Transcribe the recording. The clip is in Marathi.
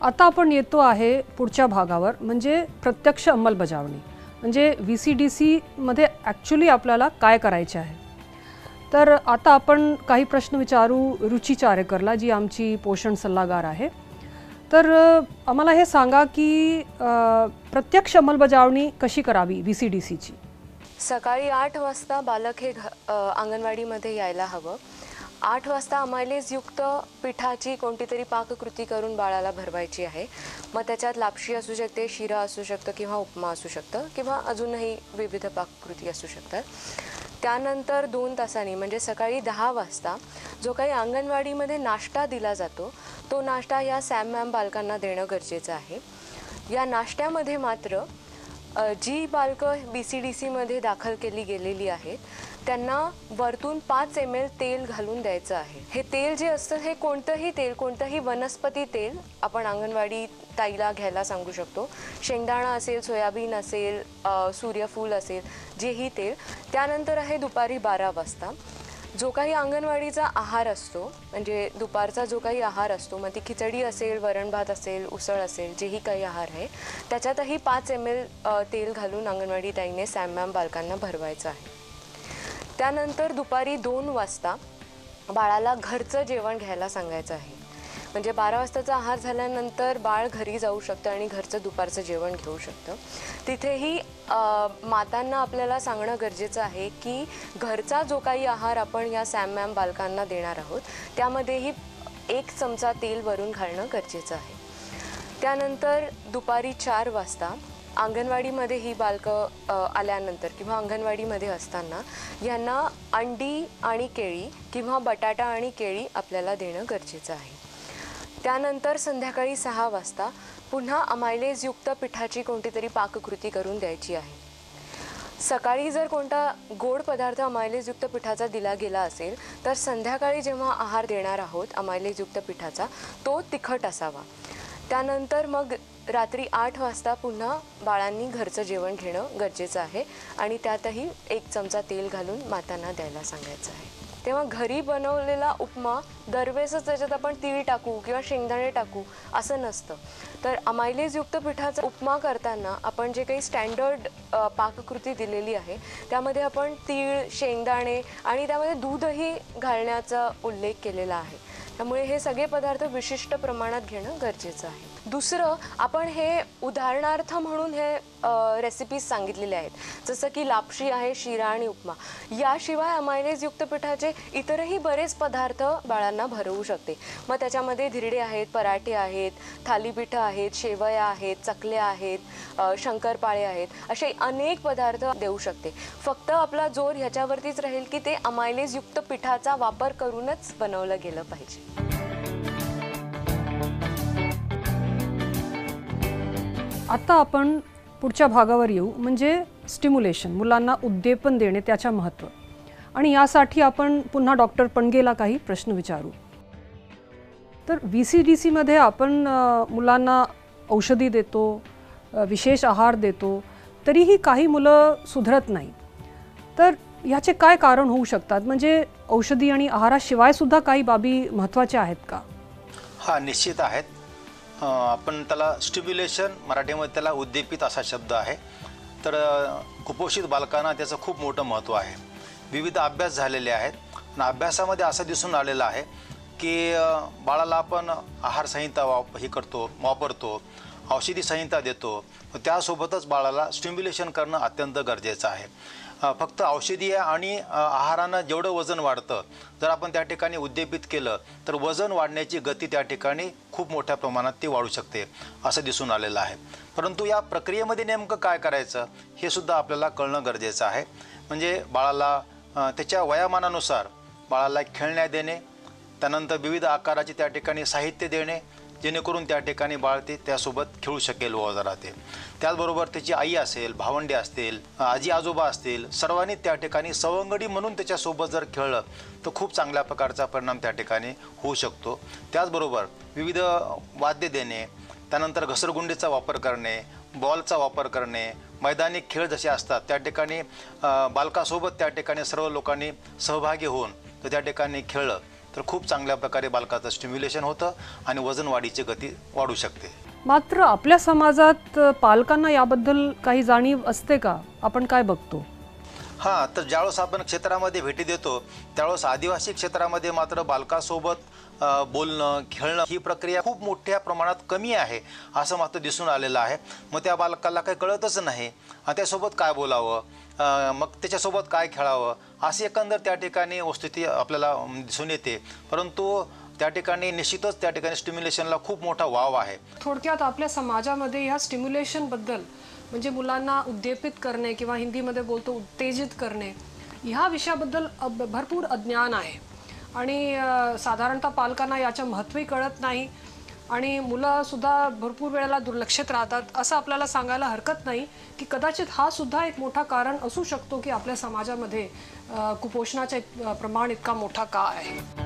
आता आपण येतो आहे पुढच्या भागावर, म्हणजे प्रत्यक्ष अंमलबजावणी, म्हणजे VCDC मध्ये ॲक्च्युली आपल्याला काय करायचे आहे। तर आता आपण काही प्रश्न विचारू रुची चारेकरला, जी आमची पोषण सल्लागार आहे। तर आम्हाला हे सांगा की प्रत्यक्ष अंमलबजावणी कशी करावी VCDCची। सकाळी 8 वाजता बालक हे अंगणवाडीमध्ये यायला हवं। 8 वाजता अमायलेज युक्त पिठाची कोणतीतरी पाककृती करून बाळाला भरवायची आहे। मग त्याच्यात लापशी असू शकते, शिरा असू शकतं किंवा उपमा असू शकतं किंवा अजूनही विविध पाककृती असू शकतात। त्यानंतर 2 तासांनी म्हणजे सकाळी 10 वाजता जो काही अंगणवाडीमध्ये नाश्ता दिला जातो तो नाश्ता या सॅम मॅम बालकांना देणं गरजेचं आहे। या नाश्त्यामध्ये मात्र जी बालकं VCDC मध्ये दाखल केली गेलेली आहेत त्यांना वरतून 5 ml तेल घालून द्यायचं आहे। हे तेल जे असतं हे कोणतंही तेल, कोणतंही वनस्पती तेल आपण अंगणवाडी ताईला घ्यायला सांगू शकतो। शेंगदाणा असेल, सोयाबीन असेल, सूर्यफूल असेल, जेही तेल। त्यानंतर आहे दुपारी 12 वाजता जो काही अंगणवाडीचा आहार असतो, म्हणजे दुपारचा जो काही आहार असतो, मग ती खिचडी असेल, वरण भात असेल, उसळ असेल, जेही काही आहार आहे त्याच्यातही 5 ml तेल घालून अंगणवाडी ताईने सॅम मॅम बालकांना भरवायचं आहे। त्यानंतर दुपारी 2 वाजता बाळाला घरचं जेवण घ्यायला सांगायचं आहे। म्हणजे 12 वाजताचा आहार झाल्यानंतर बाळ घरी जाऊ शकतं आणि घरचं दुपारचं जेवण घेऊ शकतं। तिथेही मातांना आपल्याला सांगणं गरजेचं आहे की घरचा जो काही आहार आपण या सॅम मॅम बालकांना देणार आहोत त्यामध्येही 1 चमचा तेल वरून घालणं गरजेचं आहे। त्यानंतर दुपारी 4 वाजता अंगणवाडीमध्ये ही बालकं आल्यानंतर किंवा अंगणवाडीमध्ये असताना यांना अंडी आणि केळी किंवा बटाटा आणि केळी आपल्याला देणं गरजेचं आहे। त्यानंतर संध्याकाळी 6 वाजता पुन्हा अमायलेज युक्त पिठाची कोणतीतरी पाककृती करून द्यायची आहे। सकाळी जर कोणता गोड पदार्थ अमायलेज युक्त पिठाचा दिला गेला असेल तर संध्याकाळी जेव्हा आहार देणार आहोत अमायलेज युक्त पिठाचा तो तिखट असावा। त्यानंतर मग रात्री 8 वाजता पुन्हा बाळांनी घरचं जेवण घेणं गरजेचं आहे आणि त्यातही 1 चमचा तेल घालून मातांना द्यायला सांगायचं आहे। तेव्हा घरी बनवलेला उपमा दरवेळेसच त्याच्यात आपण तीळ टाकू किंवा शेंगदाणे टाकू असं नसतं। तर अमायलेज युक्त पिठाचा उपमा करताना आपण जे काही स्टँडर्ड पाककृती दिलेली आहे त्यामध्ये आपण तीळ, शेंगदाणे आणि त्यामध्ये दूधही घालण्याचा उल्लेख केलेला आहे। त्यामुळे हे सगळे पदार्थ विशिष्ट प्रमाणात घेणं गरजेचं आहे। दुसरं, आपण हे उदाहरणार्थ म्हणून हे रेसिपीज सांगितलेले आहेत, जसं की लापशी आहे, शिरा आणि उपमा। याशिवाय अमायलेज युक्त पिठाचे इतरही बरेच पदार्थ बाळांना भरवू शकते। मग त्याच्यामध्ये धिरडे आहेत, पराठे आहेत, थालीपीठं आहेत, शेवया आहेत, चकल्या आहेत, शंकरपाळे आहेत, असे अनेक पदार्थ देऊ शकते। फक्त आपला जोर ह्याच्यावरतीच राहील की ते अमायलेज युक्त पिठाचा वापर करूनच बनवलं गेलं पाहिजे। आता आपण पुढच्या भागावर येऊ, म्हणजे स्टिम्युलेशन, मुलांना उद्दीपन देणे, त्याचे महत्त्व। आणि यासाठी आपण पुन्हा डॉक्टर पणगेला काही प्रश्न विचारू। तर VCDC मध्ये आपण मुलांना औषधी देतो, विशेष आहार देतो, तरीही काही मुलं सुधरत नाही। तर याचे काय कारण होऊ शकतात? म्हणजे औषधी आणि आहाराशिवाय सुद्धा काही बाबी महत्त्वाच्या आहेत का? हां, निश्चित आहेत। आपण त्याला स्टिम्युलेशन, मराठीमध्ये त्याला उद्दीपित असा शब्द आहे। तर कुपोषित बालकांना त्याचं खूप मोठं महत्त्व आहे। विविध अभ्यास झालेले आहेत आणि अभ्यासामध्ये असं दिसून आलेलं आहे की बाळाला आपण आहार संहिता वापरतो, औषधी संहिता देतो, त्यासोबतच बाळाला स्टिम्युलेशन करणं अत्यंत गरजेचं आहे। फक्त औषधी आणि आहारानं जेवढं वजन वाढतं, जर आपण त्या ठिकाणी उद्दीपित केलं तर वजन वाढण्याची गती त्या ठिकाणी खूप मोठ्या प्रमाणात ती वाढू शकते असं दिसून आलेलं आहे। परंतु या प्रक्रियेमध्ये नेमकं काय करायचं हे सुद्धा आपल्याला कळणं गरजेचं आहे। म्हणजे बाळाला त्याच्या वयामानानुसार बाळाला खेळण्या देणे, त्यानंतर विविध आकाराचे त्या ठिकाणी साहित्य देणे, जेणेकरून त्या ठिकाणी बाळ ते त्यासोबत खेळू शकेल व राहते। त्याचबरोबर त्याची आई असेल, भावंडे असतील, आजी आजोबा असतील, सर्वांनी त्या ठिकाणी सवंगडी म्हणून त्याच्यासोबत जर खेळलं तर खूप चांगल्या प्रकारचा परिणाम त्या ठिकाणी होऊ शकतो। त्याचबरोबर विविध वाद्य देणे, त्यानंतर घसरगुंडीचा वापर करणे, बॉलचा वापर करणे, मैदानी खेळ जसे असतात त्या ठिकाणी बालकासोबत त्या ठिकाणी सर्व लोकांनी सहभागी होऊन तर त्या ठिकाणी खेळलं तर खूप चांगल्या प्रकारे बालकाचं स्टिम्युलेशन होतं आणि वजन वाढीची गती वाढू शकते. मात्र आपल्या समाजात पालकांना याबद्दल काही जाणीव असते का? आपण काय बघतो? हां, तर ज्यावेळेस आपण क्षेत्रामध्ये भेटी देतो त्यावेळेस आदिवासी क्षेत्रामध्ये मात्र बालकासोबत बोलणं, खेळणं ही प्रक्रिया खूप मोठ्या प्रमाणात कमी आहे असं मात्र दिसून आलेलं आहे. मग त्या बालकाला काही कळतच नाही आणि त्यासोबत काय बोलावं, मग त्याच्यासोबत काय खेळावं, अशी एकंदर त्या ठिकाणी वस्तुस्थिती आपल्याला दिसून येते. परंतु त्या ठिकाणी निश्चितच त्या ठिकाणी स्टिम्युलेशनला खूप मोठा वाव आहे. थोडक्यात आपल्या समाजामध्ये ह्या स्टिम्युलेशनबद्दल म्हणजे मुलांना उद्दीपित करणे किंवा हिंदीमध्ये बोलतो उत्तेजित करणे ह्या विषयाबद्दल भरपूर अज्ञान आहे आणि साधारणतः पालकांना याचं महत्त्वही कळत नाही आणि मुलंसुद्धा भरपूर वेळेला दुर्लक्षित राहतात असं आपल्याला सांगायला हरकत नाही की कदाचित हा सुद्धा एक मोठा कारण असू शकतो की आपल्या समाजामध्ये कुपोषणाचे प्रमाण इतका मोठा का आहे.